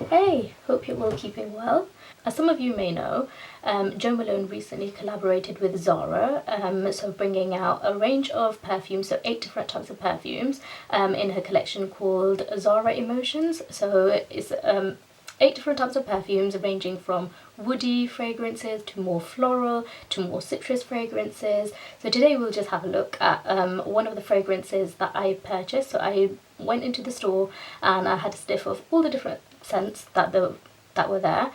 Hey, hope you're all keeping well. As some of you may know, Jo Malone recently collaborated with Zara, so bringing out a range of perfumes, so 8 different types of perfumes in her collection called Zara Emotions. So it's 8 different types of perfumes ranging from woody fragrances to more floral to more citrus fragrances. So today we'll just have a look at one of the fragrances that I purchased. So I went into the store and I had a sniff of all the different scents that were there.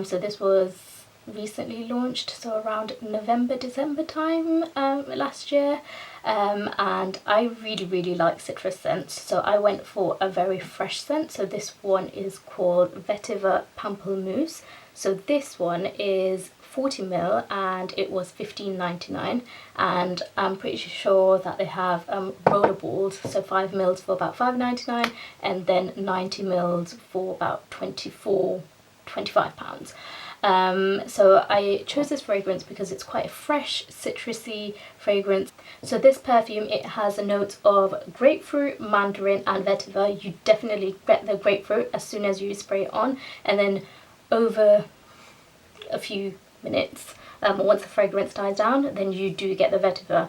So this was recently launched, so around November, December time last year, and I really like citrus scents, so I went for a very fresh scent. So this one is called Vetiver Pamplemousse. So this one is 40ml and it was $15.99, and I'm pretty sure that they have roller balls, so 5ml for about $5.99 and then 90ml for about £25. So I chose this fragrance because it's quite a fresh, citrusy fragrance. So this perfume, it has a note of grapefruit, mandarin and vetiver. You definitely get the grapefruit as soon as you spray it on, and then over a few minutes, once the fragrance dies down, then you do get the vetiver.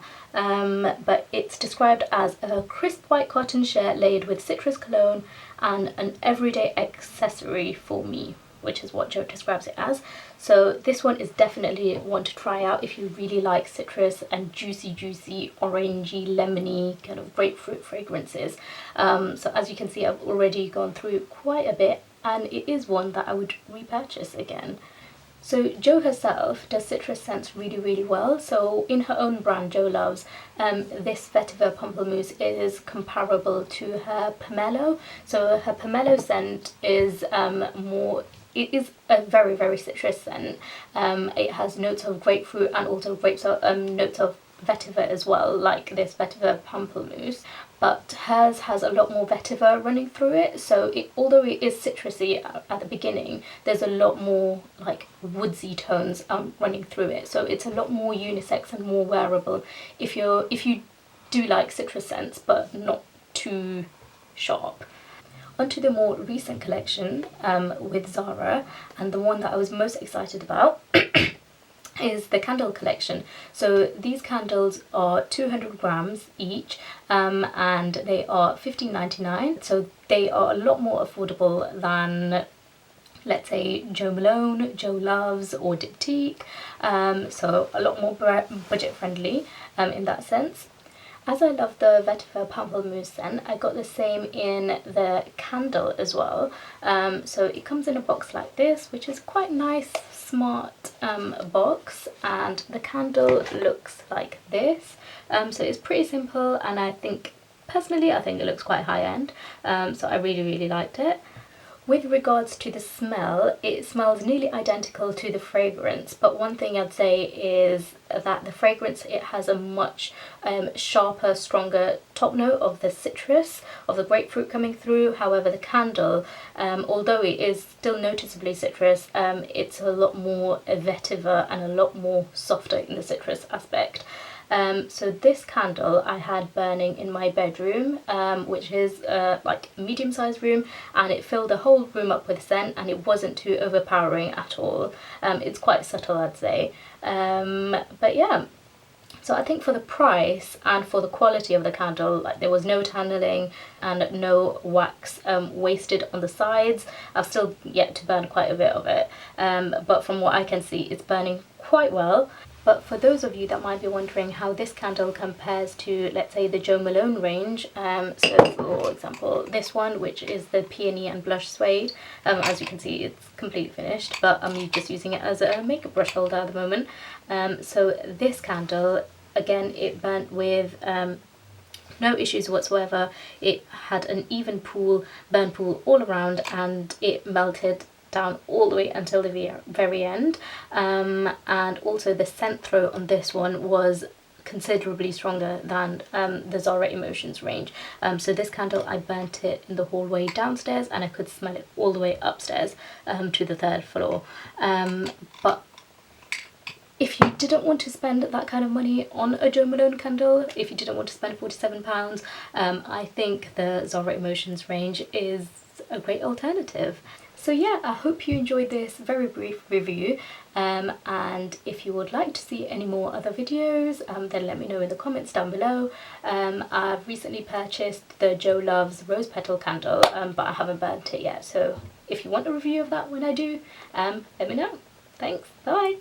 But it's described as a crisp white cotton shell layered with citrus cologne and an everyday accessory for me, which is what Jo describes it as. So this one is definitely one to try out if you really like citrus and juicy, orangey, lemony kind of grapefruit fragrances. So as you can see, I've already gone through quite a bit, and it is one that I would repurchase again. So Jo herself does citrus scents really well. So in her own brand, Jo Loves, this Vetiver Pamplemousse is comparable to her pomelo. So her pomelo scent is it is a very citrus scent. It has notes of grapefruit and also notes of vetiver as well, like this Vetiver Pamplemousse, but hers has a lot more vetiver running through it. So although it is citrusy at the beginning, there's a lot more like woodsy tones running through it. So it's a lot more unisex and more wearable if you do like citrus scents but not too sharp. Onto the more recent collection with Zara, and the one that I was most excited about is the candle collection. So these candles are 200 grams each, and they are $15.99. So they are a lot more affordable than, let's say, Jo Malone, Jo Loves or Diptyque. So a lot more budget friendly in that sense. As I love the Vetiver Pamplemousse scent, I got the same in the candle as well. So it comes in a box like this, which is quite nice, smart box, and the candle looks like this. So it's pretty simple, and I think it looks quite high end. So I really liked it. With regards to the smell, it smells nearly identical to the fragrance, but one thing I'd say is that the fragrance, it has a much sharper, stronger top note of the citrus, of the grapefruit coming through. However, the candle, although it is still noticeably citrus, it's a lot more vetiver and a lot more softer in the citrus aspect. So this candle I had burning in my bedroom, which is like a medium-sized room, and it filled the whole room up with scent, and it wasn't too overpowering at all. It's quite subtle, I'd say. But yeah, so I think for the price and for the quality of the candle, like there was no handling and no wax wasted on the sides. I've still yet to burn quite a bit of it, but from what I can see, it's burning quite well. But for those of you that might be wondering how this candle compares to, let's say, the Jo Malone range, so for example, this one, which is the Peony and Blush Suede, as you can see, it's completely finished, but I'm just using it as a makeup brush holder at the moment. So this candle, again, it burnt with no issues whatsoever. It had an even burn pool all around, and it melted down all the way until the very end, and also the scent throw on this one was considerably stronger than the Zara Emotions range. So this candle, I burnt it in the hallway downstairs, and I could smell it all the way upstairs to the 3rd floor. But if you didn't want to spend that kind of money on a Jo Malone candle, if you didn't want to spend £47, I think the Zara Emotions range is a great alternative. So yeah, I hope you enjoyed this very brief review, and if you would like to see any more other videos, then let me know in the comments down below. I've recently purchased the Jo Loves Rose Petal candle, but I haven't burnt it yet, so if you want a review of that when I do, let me know. Thanks, bye!